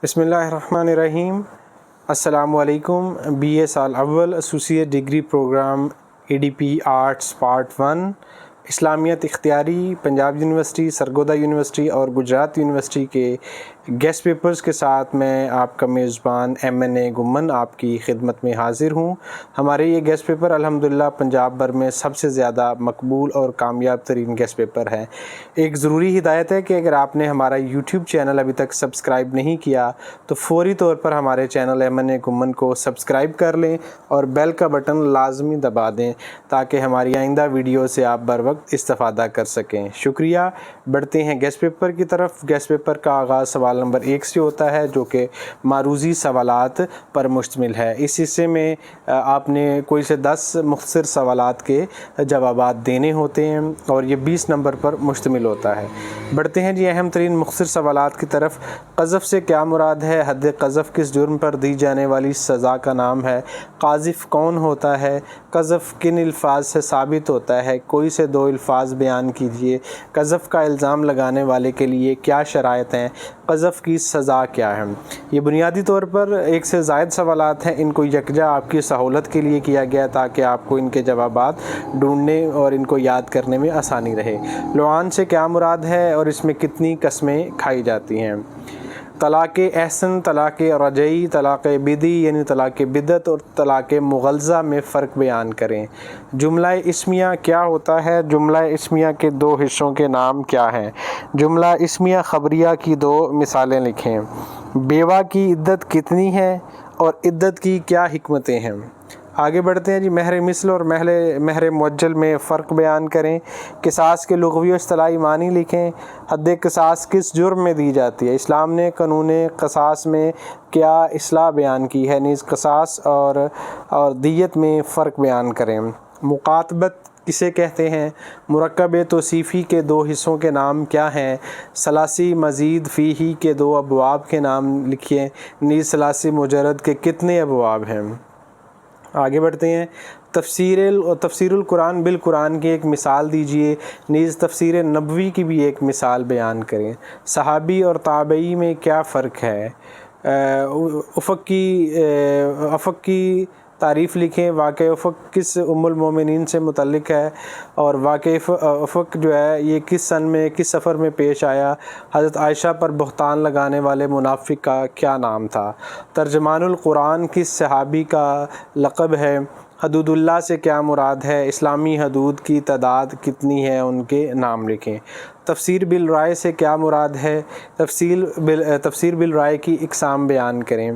بسم اللہ الرحمن الرحیم۔ السلام علیکم۔ BA سال اول associate degree programme ADP arts part 1 اسلامیت اختیاری، پنجاب یونیورسٹی، سرگودا یونیورسٹی اور گجرات یونیورسٹی کے گیسٹ پیپرز کے ساتھ میں آپ کا میزبان MNA گمن آپ کی خدمت میں حاضر ہوں۔ ہمارے یہ گیسٹ پیپر الحمدللہ پنجاب بھر میں سب سے زیادہ مقبول اور کامیاب ترین گیسٹ پیپر ہیں۔ ایک ضروری ہدایت ہے کہ اگر آپ نے ہمارا YouTube چینل ابھی تک سبسکرائب نہیں کیا تو فوری طور پر ہمارے چینل MNA گمن کو سبسکرائب کر لیں اور بیل کا بٹن لازمی دبا دیں تاکہ ہماری آئندہ ویڈیو سے آپ بر وقت استفادہ کر سکیں۔ شکریہ۔ بڑھتے ہیں گیسٹ پیپر کی طرف۔ گیسٹ پیپر کا آغاز سوال نمبر 1 سے ہوتا ہے جو کہ معروضی سوالات پر مشتمل ہے۔ اس حصے میں آپ نے کوئی سے 10 مختصر سوالات کے جوابات دینے ہوتے ہیں اور یہ 20 نمبر پر مشتمل ہوتا ہے۔ بڑھتے ہیں اہم ترین مختصر سوالات کی طرف۔ قذف سے کیا مراد ہے؟ حد قذف کس جرم پر دی جانے والی سزا کا نام ہے؟ قاذف کون ہوتا ہے؟ قذف کن الفاظ سے ثابت ہوتا ہے؟ کوئی سے 2 الفاظ بیان کیجیے۔ قذف کا الزام لگانے والے کے لیے کیا شرائط ہیں؟ قذف کی سزا کیا ہے؟ یہ بنیادی طور پر 1 سے زائد سوالات ہیں۔ ان کو یکجا آپ کی سہولت کے لیے کیا گیا تاکہ آپ کو ان کے جوابات ڈھونڈنے اور ان کو یاد کرنے میں آسانی رہے۔ لعان سے کیا مراد ہے اور اس میں کتنی قسمیں کھائی جاتی ہیں؟ طلاق احسن، طلاق رجعی، طلاق بدعی یعنی طلاق بدعت اور طلاق مغلظہ میں فرق بیان کریں۔ جملہ اسمیہ کیا ہوتا ہے؟ جملہ اسمیہ کے 2 حصوں کے نام کیا ہیں؟ جملہ اسمیہ خبریہ کی 2 مثالیں لکھیں۔ بیوہ کی عدت کتنی ہے اور عدت کی کیا حکمتیں ہیں؟ آگے بڑھتے ہیں مہر مثل اور مہر معجل میں فرق بیان کریں۔ قصاص کے لغوی و اصطلاحی معنی لکھیں۔ حد قصاص کس جرم میں دی جاتی ہے؟ اسلام نے قانون قصاص میں کیا اصلاح بیان کی ہے؟ نیز قصاص اور دیت میں فرق بیان کریں۔ مقاطبت کسے کہتے ہیں؟ مرکب توصیفی کے 2 حصوں کے نام کیا ہیں؟ ثلاثی مزید فیہ کے 2 ابواب کے نام لکھیں۔ نیز ثلاثی مجرد کے کتنے ابواب ہیں؟ آگے بڑھتے ہیں۔ تفسیر القرآن بالقرآن کی ایک مثال دیجیے۔ نیز تفسیر نبوی کی بھی ایک مثال بیان کریں۔ صحابی اور تابعی میں کیا فرق ہے؟ افق کی تعریف لکھیں۔ واقع افق کس ام المومنین سے متعلق ہے اور واقع افق جو ہے یہ کس سن میں کس سفر میں پیش آیا؟ حضرت عائشہ پر بہتان لگانے والے منافق کا کیا نام تھا؟ ترجمان القرآن کس صحابی کا لقب ہے؟ حدود اللہ سے کیا مراد ہے؟ اسلامی حدود کی تعداد کتنی ہے؟ ان کے نام لکھیں۔ تفسیر بالرائے سے کیا مراد ہے؟ تفسیر بالرائے کی اقسام بیان کریں۔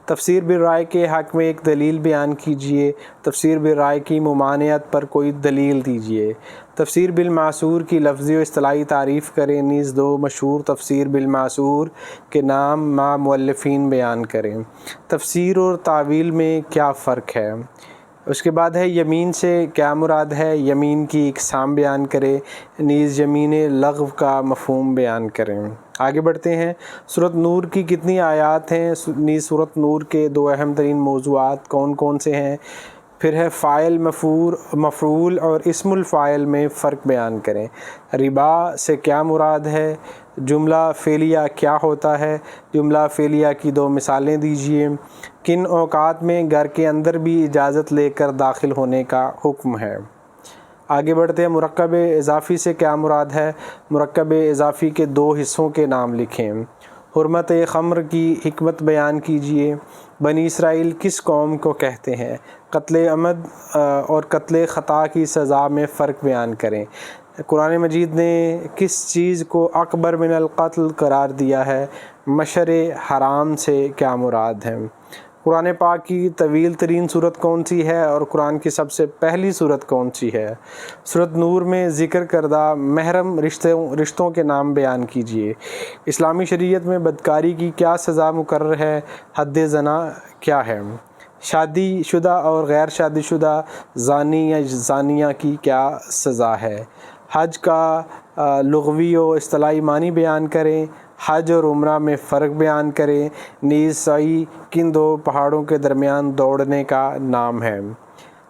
تفسیر بالرائے کے حق میں ایک دلیل بیان کیجیے۔ تفسیر بالرائے کی ممانعت پر کوئی دلیل دیجیے۔ تفسیر بالمعصور کی لفظی و اصطلاحی تعریف کریں۔ نیز 2 مشہور تفسیر بالمعصور کے نام مع مؤلفین بیان کریں۔ تفسیر اور تعویل میں کیا فرق ہے؟ اس کے بعد ہے یمین سے کیا مراد ہے؟ یمین کی اقسام بیان کریں۔ نیز یمین لغو کا مفہوم بیان کریں۔ آگے بڑھتے ہیں۔ سورۃ نور کی کتنی آیات ہیں؟ نیز سورۃ نور کے 2 اہم ترین موضوعات کون کون سے ہیں؟ پھر ہے فاعل، مفعول اور اسم الفاعل میں فرق بیان کریں۔ ربا سے کیا مراد ہے؟ جملہ فعلیہ کیا ہوتا ہے؟ جملہ فعلیہ کی 2 مثالیں دیجیے۔ کن اوقات میں گھر کے اندر بھی اجازت لے کر داخل ہونے کا حکم ہے؟ آگے بڑھتے ہیں۔ مرکب اضافی سے کیا مراد ہے؟ مرکب اضافی کے 2 حصوں کے نام لکھیں۔ حرمت خمر کی حکمت بیان کیجیے۔ بنی اسرائیل کس قوم کو کہتے ہیں؟ قتل عمد اور قتل خطا کی سزا میں فرق بیان کریں۔ قرآن مجید نے کس چیز کو اکبر من القتل قرار دیا ہے؟ مشر حرام سے کیا مراد ہے؟ قرآن پاک کی طویل ترین سورت کون سی ہے اور قرآن کی سب سے پہلی سورت کون سی ہے؟ سورۃ نور میں ذکر کردہ محرم رشتوں کے نام بیان کیجیے۔ اسلامی شریعت میں بدکاری کی کیا سزا مقرر ہے؟ حد زنا کیا ہے؟ شادی شدہ اور غیر شادی شدہ زانی یا زانیہ کی کیا سزا ہے؟ حج کا لغوی و اصطلاحی معنی بیان کریں۔ حج اور عمرہ میں فرق بیان کریں۔ نیز سعی کن 2 پہاڑوں کے درمیان دوڑنے کا نام ہے؟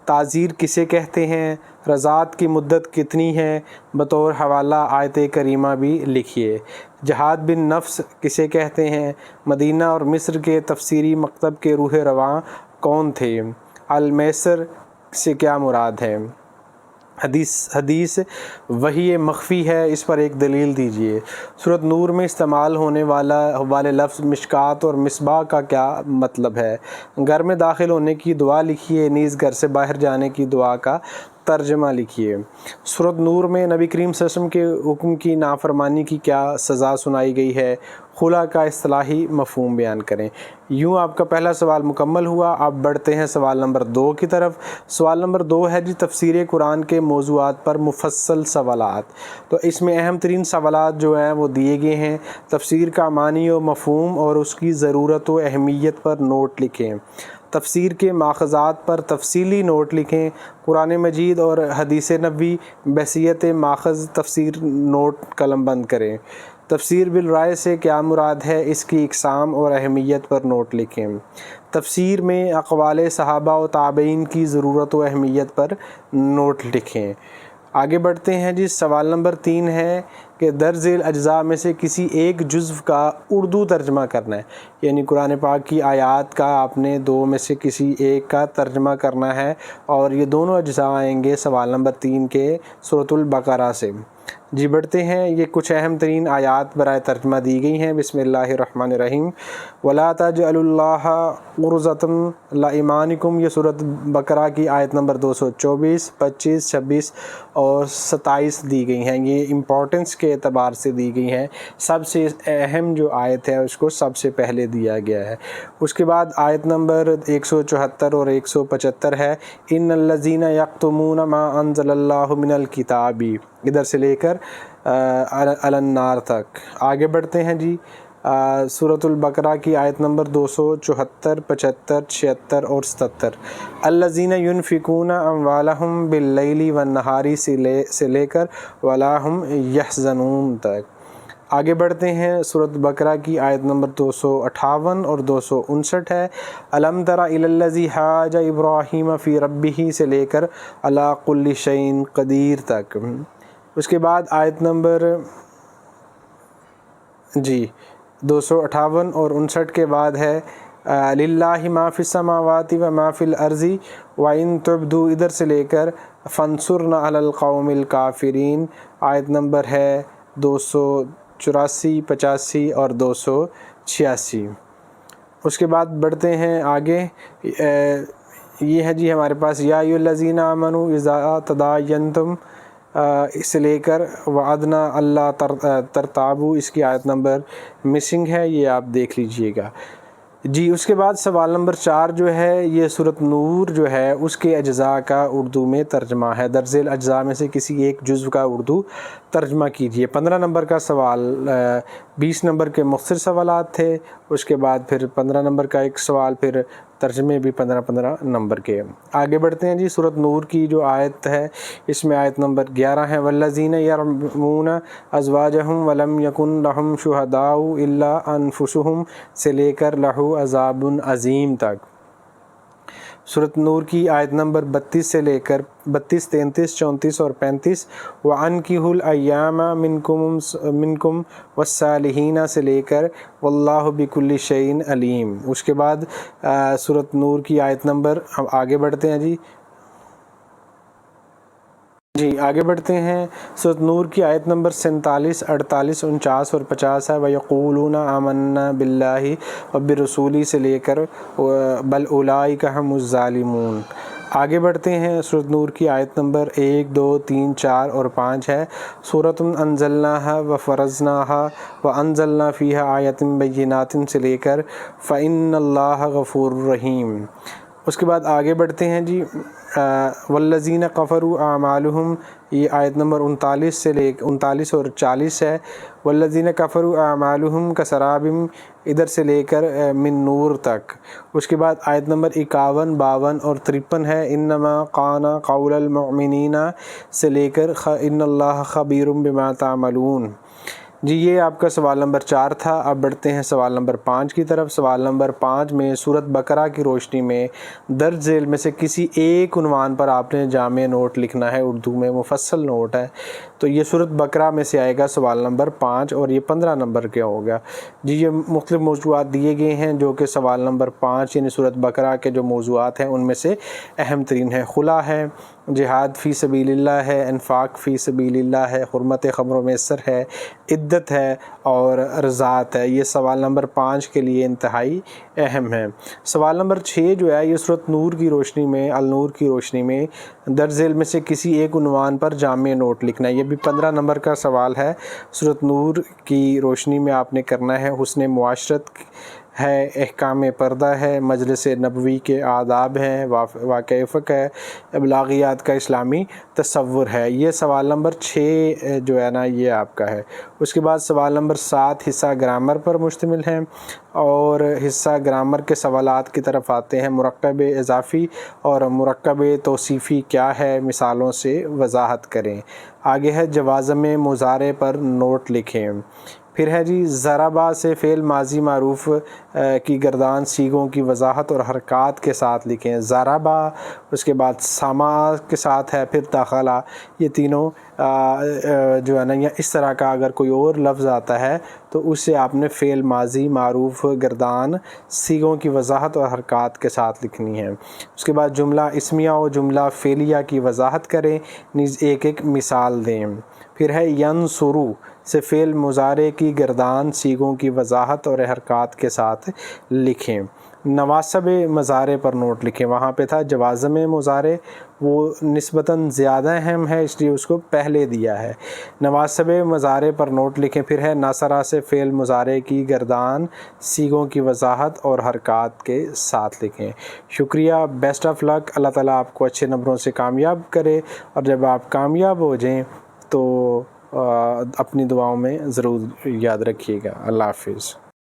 تعزیر کسے کہتے ہیں؟ رضاعت کی مدت کتنی ہے؟ بطور حوالہ آیت کریمہ بھی لکھیے۔ جہاد بن نفس کسے کہتے ہیں؟ مدینہ اور مصر کے تفسیری مکتب کے روح رواں کون تھے؟ المیسر سے کیا مراد ہے؟ حدیث وحی مخفی ہے، اس پر ایک دلیل دیجیے۔ سورۃ نور میں استعمال ہونے والے لفظ مشکات اور مصباح کا کیا مطلب ہے؟ گھر میں داخل ہونے کی دعا لکھیے، نیز گھر سے باہر جانے کی دعا کا ترجمہ لکھیے۔ سورۃ نور میں نبی کریم صلی اللہ علیہ وسلم کے حکم کی نافرمانی کی کیا سزا سنائی گئی ہے؟ خلا کا اصطلاحی مفہوم بیان کریں۔ یوں آپ کا پہلا سوال مکمل ہوا۔ آپ بڑھتے ہیں سوال نمبر 2 کی طرف۔ سوال نمبر 2 ہے جی تفسیر قرآن کے موضوعات پر مفصل سوالات۔ تو اس میں اہم ترین سوالات جو ہیں وہ دیے گئے ہیں۔ تفسیر کا معنی و مفہوم اور اس کی ضرورت و اہمیت پر نوٹ لکھیں۔ تفسیر کے ماخذات پر تفصیلی نوٹ لکھیں۔ قرآن مجید اور حدیث نبوی بحیثیت ماخذ تفسیر نوٹ قلم بند کریں۔ تفسیر بالرائے سے کیا مراد ہے؟ اس کی اقسام اور اہمیت پر نوٹ لکھیں۔ تفسیر میں اقوال صحابہ و تابعین کی ضرورت و اہمیت پر نوٹ لکھیں۔ آگے بڑھتے ہیں جی۔ سوال نمبر 3 ہے کہ درج ذیل اجزاء میں سے کسی ایک جزو کا اردو ترجمہ کرنا ہے، یعنی قرآن پاک کی آیات کا آپ نے 2 میں سے کسی ایک کا ترجمہ کرنا ہے، اور یہ دونوں اجزاء آئیں گے سوال نمبر 3 کے سورۃ البقرہ سے۔ جی بڑھتے ہیں۔ یہ کچھ اہم ترین آیات برائے ترجمہ دی گئی ہیں۔ بسم اللہ الرحمن الرحیم۔ وَلَا تَجْعَلُوا اللَّهَ عُرْضَةً لِأَيْمَانِكُمْ، یہ سورۃ بقرہ کی آیت نمبر 224، 25، 26 اور 27 دی گئی ہیں۔ یہ امپورٹنس کے اعتبار سے دی گئی ہیں۔ سب سے اہم جو آیت ہے اس کو سب سے پہلے دیا گیا ہے۔ اس کے بعد آیت نمبر 174 اور 175 ہے۔ ان الذین یکتمون ما انزل اللہ من الکتاب، ادھر سے لے کر علی النار تک۔ آگے بڑھتے ہیں جی۔ سورۃ البقرہ کی آیت نمبر 274، 75، 76 اور 77۔ الذین ینفقون اموالہم باللیل والنہار سے لے کر ولا ھم یحزنون تک۔ آگے بڑھتے ہیں۔ سورۃ بقرہ کی آیت نمبر 258 اور 259 ہے۔ الم تر الی الذی حاج ابراہیم فی ربہ سے لے کر علی کل شیء قدیر تک۔ اس کے بعد آیت نمبر 258 اور 59 کے بعد ہے للہ ما فی السماوات و ما فی الارض وان تبدوا، ادھر سے لے کر فانصرنا علی القوم الکافرین، آیت نمبر ہے 284، 85 اور 286۔ اس کے بعد بڑھتے ہیں آگے۔ یہ ہے جی ہمارے پاس یا ایھا الذین آمنوا اذا تداینتم سے لے کر وعدنا اللہ ترتابوا، اس کی آیت نمبر مسنگ ہے، یہ آپ دیکھ لیجئے گا جی۔ اس کے بعد سوال نمبر 4 جو ہے یہ سورۃ نور جو ہے اس کے اجزاء کا اردو میں ترجمہ ہے۔ درج ذیل اجزاء میں سے کسی ایک جزو کا اردو ترجمہ کیجیے۔ 15 نمبر کا سوال، 20 نمبر کے مختصر سوالات تھے، اس کے بعد پھر 15 نمبر کا ایک سوال، پھر ترجمے بھی 15 نمبر کے۔ آگے بڑھتے ہیں جی۔ سورۃ نور کی جو آیت ہے اس میں آیت نمبر 11 ہے والذین یرمون ازواجہم ولم یکن لہم شہداء الا انفسہم سے لے کر لہو عذاب عظیم تک۔ سورۃ نور کی آیت نمبر 32 سے لے کر 32، 33، 34 اور 35۔ وَأَنكِحُوا الْأَيَّامَ مِنكُمْ وَالصَّالِحِينَ سے لے کر وَاللَّهُ بِكُلِّ شَيْءٍ عَلِيمٌ۔ اس کے بعد سورۃ نور کی آیت نمبر، آگے بڑھتے ہیں جی آگے بڑھتے ہیں۔ سورۃ نور کی آیت نمبر 47، 48، 49 اور 50 ہے۔ وَيَقُولُونَ آمَنَّا بِاللَّهِ وَبِرَسُولِهِ سے لے کر بَلْ أُولَٰئِكَ هُمُ الظَّالِمُونَ۔ آگے بڑھتے ہیں۔ سورۃ نور کی آیت نمبر 1، 2، 3، 4 اور 5 ہے۔ سورۃ انزلناها وفرضناها وانزلنا فیها آیات بینات سے لے کر فإن اللہ غفور رحیم۔ اس کے بعد آگے بڑھتے ہیں جی۔ والذین کفروا اعمالہم، یہ آیت نمبر 39 اور 40 ہے۔ والذین کفروا اعمالہم کسراب، ادھر سے لے کر من نور تک۔ اس کے بعد آیت نمبر 51، 52 اور 53 ہے۔ انما کان قول المؤمنین سے لے کر ان اللہ خبیر بما تعملون۔ جی یہ آپ کا سوال نمبر 4 تھا۔ اب بڑھتے ہیں سوال نمبر 5 کی طرف۔ سوال نمبر 5 میں سورۃ بقرہ کی روشنی میں درج ذیل میں سے کسی ایک عنوان پر آپ نے جامع نوٹ لکھنا ہے، اردو میں مفصل نوٹ ہے۔ تو یہ سورۃ بقرہ میں سے آئے گا سوال نمبر 5، اور یہ 15 نمبر کا ہوگا جی۔ یہ مختلف موضوعات دیے گئے ہیں جو کہ سوال نمبر 5 یعنی سورۃ بقرہ کے جو موضوعات ہیں ان میں سے اہم ترین ہے۔ خلا ہے، جہاد فی سبیل اللہ ہے، انفاق فی سبیل اللہ ہے، حرمت خمر و میسر ہے، عدت ہے اور رضاعت ہے۔ یہ سوال نمبر 5 کے لیے انتہائی اہم ہے۔ سوال نمبر 6 جو ہے یہ سورۃ نور کی روشنی میں، النور کی روشنی میں درج ذیل میں سے کسی ایک عنوان پر جامع نوٹ لکھنا ہے۔ یہ بھی 15 نمبر کا سوال ہے۔ سورۃ نور کی روشنی میں آپ نے کرنا ہے حسن معاشرت ہے، احکام پردہ ہے، مجلس نبوی کے آداب ہیں، واقع فقہ ہے، ابلاغیات کا اسلامی تصور ہے۔ یہ سوال نمبر 6 جو ہے نا یہ آپ کا ہے۔ اس کے بعد سوال نمبر 7 حصہ گرامر پر مشتمل ہے، اور حصہ گرامر کے سوالات کی طرف آتے ہیں۔ مرکب اضافی اور مرکب توصیفی کیا ہے، مثالوں سے وضاحت کریں۔ آگے ہے جوازم مضارع پر نوٹ لکھیں۔ پھر ہے جی ضربہ سے فعل ماضی معروف کی گردان صیغوں کی وضاحت اور حرکات کے ساتھ لکھیں۔ ضربہ، اس کے بعد سما کے ساتھ ہے، پھر دخلا، یہ تینوں جو ہے نا یا اس طرح کا اگر کوئی اور لفظ آتا ہے تو اس سے آپ نے فعل ماضی معروف گردان صیغوں کی وضاحت اور حرکات کے ساتھ لکھنی ہے۔ اس کے بعد جملہ اسمیہ اور جملہ فعلیہ کی وضاحت کریں، نیز ایک ایک مثال دیں۔ پھر ہے ینصرو سے فعل مضارع کی گردان صیغوں کی وضاحت اور حرکات کے ساتھ لکھیں۔ نواسب مضارع پر نوٹ لکھیں۔ وہاں پہ تھا جوازم مضارع، وہ نسبتاً زیادہ اہم ہے اس لیے اس کو پہلے دیا ہے۔ نواسب مضارع پر نوٹ لکھیں۔ پھر ہے نصرہ سے فعل مضارع کی گردان صیغوں کی وضاحت اور حرکات کے ساتھ لکھیں۔ شکریہ، بیسٹ آف لک۔ اللہ تعالیٰ آپ کو اچھے نمبروں سے کامیاب کرے، اور جب آپ کامیاب ہو جائیں تو اپنی دعاؤں میں ضرور یاد رکھیے گا۔ اللہ حافظ۔